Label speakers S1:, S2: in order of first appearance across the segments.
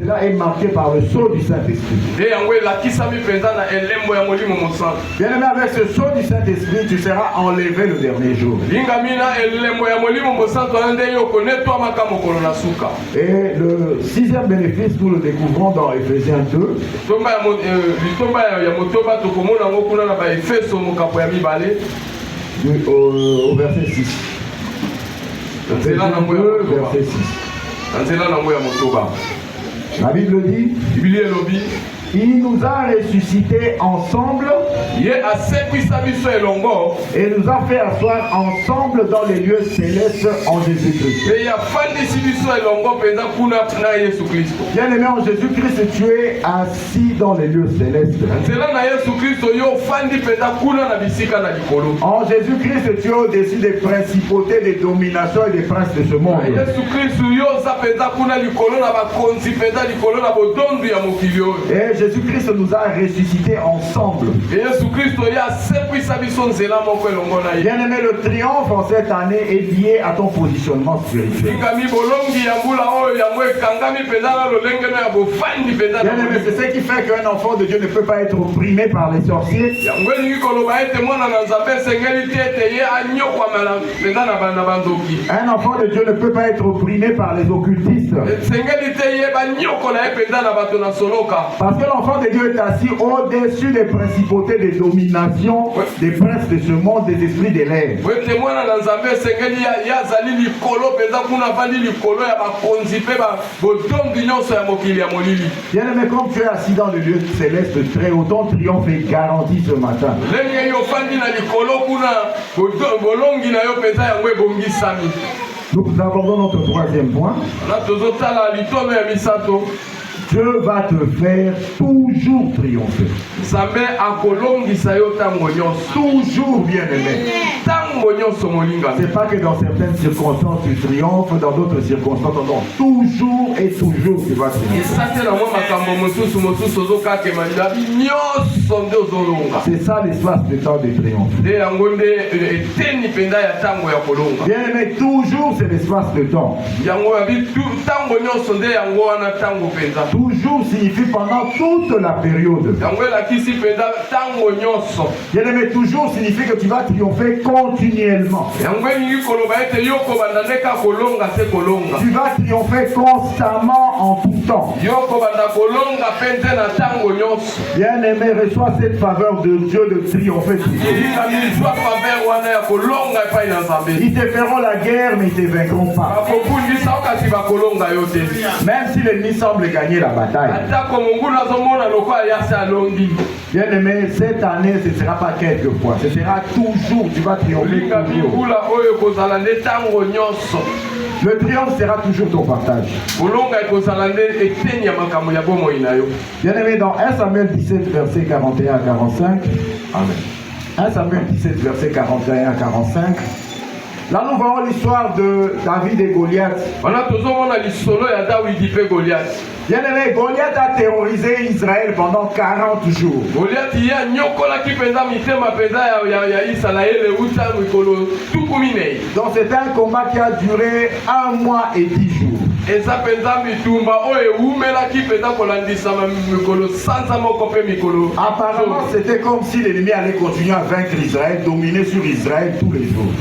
S1: Cela est marqué par le sceau du Saint-Esprit. Bien aimé, avec ce sceau du Saint-Esprit, tu seras enlevé le dernier jour. Et le sixième bénéfice, nous le découvrons dans Éphésiens 2. Au verset 6. Éphésiens 2, verset 6. La Bible dit, il nous a ressuscités ensemble et nous a fait asseoir ensemble dans les lieux célestes en Jésus-Christ. Bien aimé, en Jésus-Christ, tu es assis dans les lieux célestes. En Jésus-Christ, tu es au-dessus des principautés, des dominations et des princes de ce monde. Et Jésus-Christ nous a ressuscités ensemble. Bien aimé, le triomphe en cette année est lié à ton positionnement spirituel. Bien aimé, c'est ce qui fait qu'un enfant de Dieu ne peut pas être opprimé par les sorciers. Un enfant de Dieu ne peut pas être opprimé par les occultistes. Parce que l'enfant de Dieu est assis au-dessus des principautés, des dominations, des princes de ce monde, des esprits des l'air. Bien aimé, comme tu es assis dans le lieu céleste très haut, ton triomphe est garanti ce matin. Nous abordons notre troisième point. Dieu va te faire toujours triompher. Toujours, bien aimé. C'est pas que dans certaines circonstances tu triomphes, dans d'autres circonstances, non. Toujours et toujours tu vas triompher. C'est ça l'espace de temps de triomphe. Bien aimé, toujours c'est l'espace de temps. Toujours signifie pendant toute la période. Bien aimé, toujours signifie que tu vas triompher continuellement. Tu vas triompher constamment en tout temps. Bien aimé, reçois cette faveur de Dieu de triompher toujours. Ils te feront la guerre, mais ils ne te vaincront pas. Même si l'ennemi semble gagner la bataille. Bien aimé, cette année, ce ne sera pas quelques fois, ce sera toujours, tu vas triompher toujours. Le triomphe sera toujours ton partage. Bien aimé, dans 1 Samuel 17, verset 41 à 45, Amen. 1 Samuel 17, verset 41 à 45, là nous voyons l'histoire de David et Goliath. Bien aimé, Goliath a terrorisé Israël pendant 40 jours. Donc c'est un combat qui a duré 1 mois et 10 jours. Apparemment, c'était comme si l'ennemi allait continuer à vaincre Israël, dominer sur Israël tous les jours.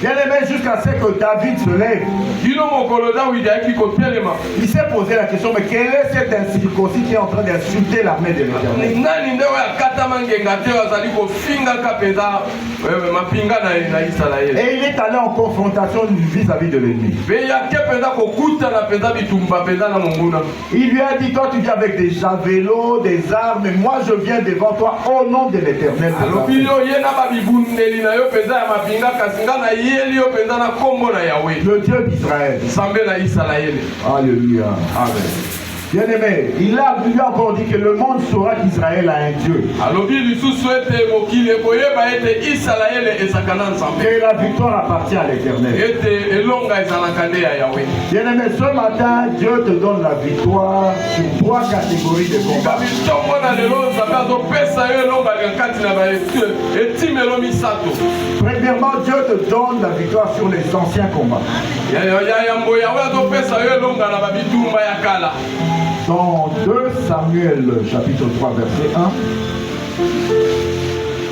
S1: Bien aimé, jusqu'à ce que David se lève. Il s'est posé la question, mais quel est cet incirconcis qui est en train d'insulter l'armée de l'Éternel? Et il est allé en confrontation vis-à-vis de l'ennemi. Il lui a dit, toi tu viens avec des javelots, des armes, mais moi je viens devant toi au nom de l'Éternel. Le Dieu d'Israël. Alléluia. Amen. Bien-aimé, il a encore dit que le monde saura qu'Israël a un Dieu. Et la victoire appartient à l'Éternel. Bien-aimé, ce matin, Dieu te donne la victoire sur 3 catégories de combats. Premièrement, Dieu te donne la victoire sur les anciens combats. Dans 2 Samuel chapitre 3 verset 1,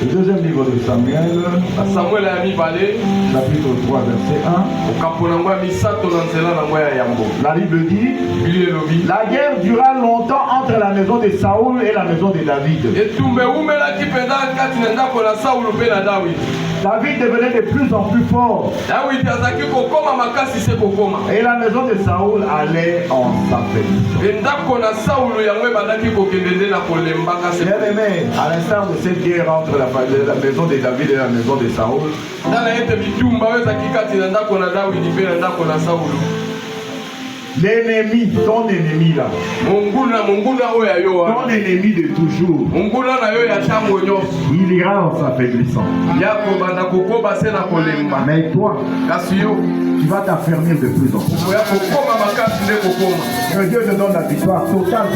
S1: le deuxième livre de Samuel, chapitre 3 verset 1, la Bible dit: la guerre dura longtemps entre la maison de Saoul et la maison de David. David devenait de plus en plus fort. Et la maison de Saoul allait en s'affaiblissant. Bien-aimé, à l'instar de cette guerre entre la maison de David et la maison de Saoul, l'ennemi, ton ennemi là, ton ennemi de toujours, il ira en s'affaiblissant. Mais toi, tu vas t'affermir de plus en plus. Que Dieu te donne la victoire totale.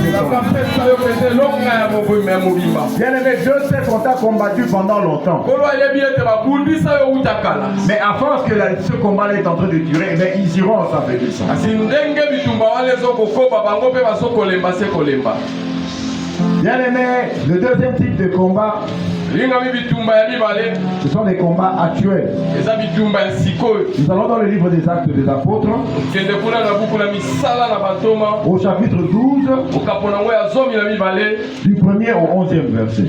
S1: Bien-aimé, Dieu sait qu'on t'a combattu pendant longtemps. Mais à force que ce combat est en train de durer, ils iront en s'affaiblissant. Bien-aimé, le deuxième type de combat, ce sont des combats actuels. Nous allons dans le livre des Actes des Apôtres, au chapitre 12, du 1er au 11e verset.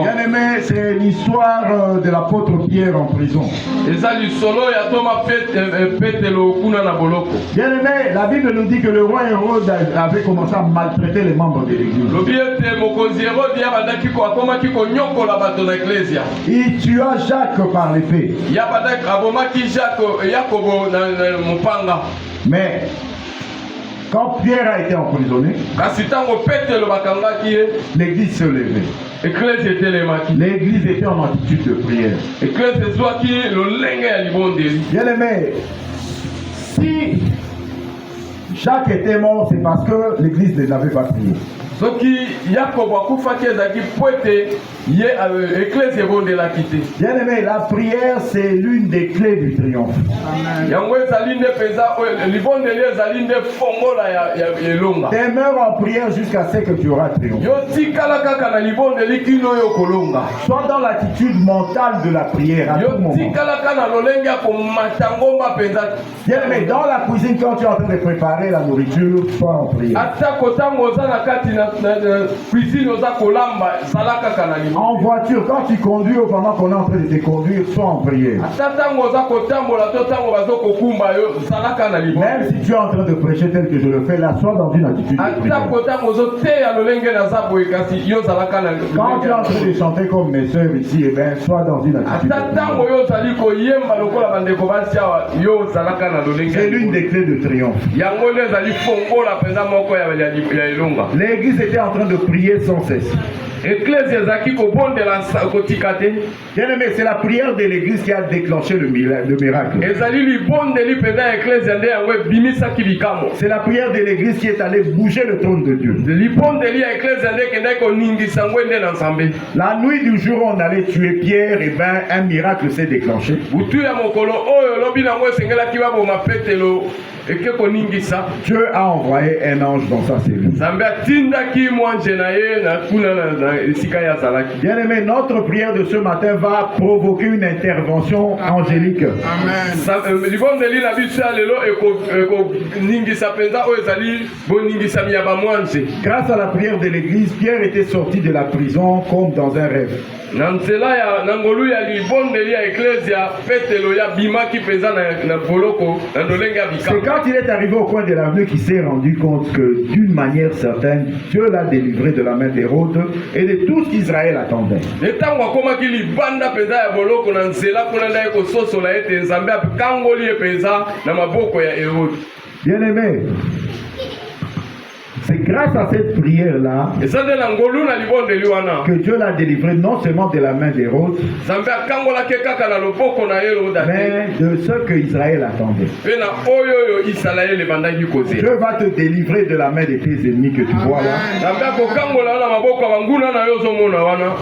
S1: Bien-aimé, c'est l'histoire de l'apôtre Pierre en prison. Bien-aimé, la Bible nous dit que le roi Hérode avait commencé à maltraiter les membres de l'église. Il tua Jacques par l'épée. Mais quand Pierre a été emprisonné, l'église se levait. L'église était en attitude de prière. Bien-aimé, si Jacques était mort, c'est parce que l'église ne l'avait pas prié. Bien-aimé, la prière c'est l'une des clés du triomphe. Demeure en prière jusqu'à ce que tu auras triomphé. Sois dans l'attitude mentale de la prière à tout moment. Bien-aimé, dans la cuisine, quand tu es en train de préparer la nourriture, sois en prière. En voiture, quand tu conduis ou pendant qu'on est en train de te conduire, sois en prière. Même si tu es en train de prêcher tel que je le fais là, sois dans une attitude de prière. Quand tu es en train de chanter comme mes soeurs ici, eh bien, sois dans une attitude de prière. C'est l'une des clés de triomphe. L'église était en train de prier sans cesse. Bien-aimé, c'est la prière de l'église qui a déclenché le miracle. C'est la prière de l'église qui est allée bouger le trône de Dieu. La nuit du jour où on allait tuer Pierre, et ben un miracle s'est déclenché. Dieu a envoyé un ange dans sa cellule. Bien-aimé, notre prière de ce matin va provoquer une intervention angélique. Amen. Grâce à la prière de l'église, Pierre était sorti de la prison comme dans un rêve. C'est quand il est arrivé au coin de l'avenue qu'il s'est rendu compte que d'une manière certaine, Dieu l'a délivré de la main d'Hérode et de tout ce qu'Israël attendait. Bien-aimé, C'est grâce à cette prière-là que Dieu l'a délivré non seulement de la main d'Hérode, mais de ceux que Israël attendait. Dieu va te délivrer de la main de tes ennemis que tu vois là.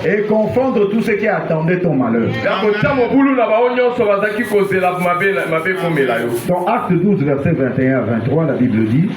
S1: Et confondre tout ce qui attendait ton malheur. Dans Acte 12, verset 21 à 23, la Bible dit...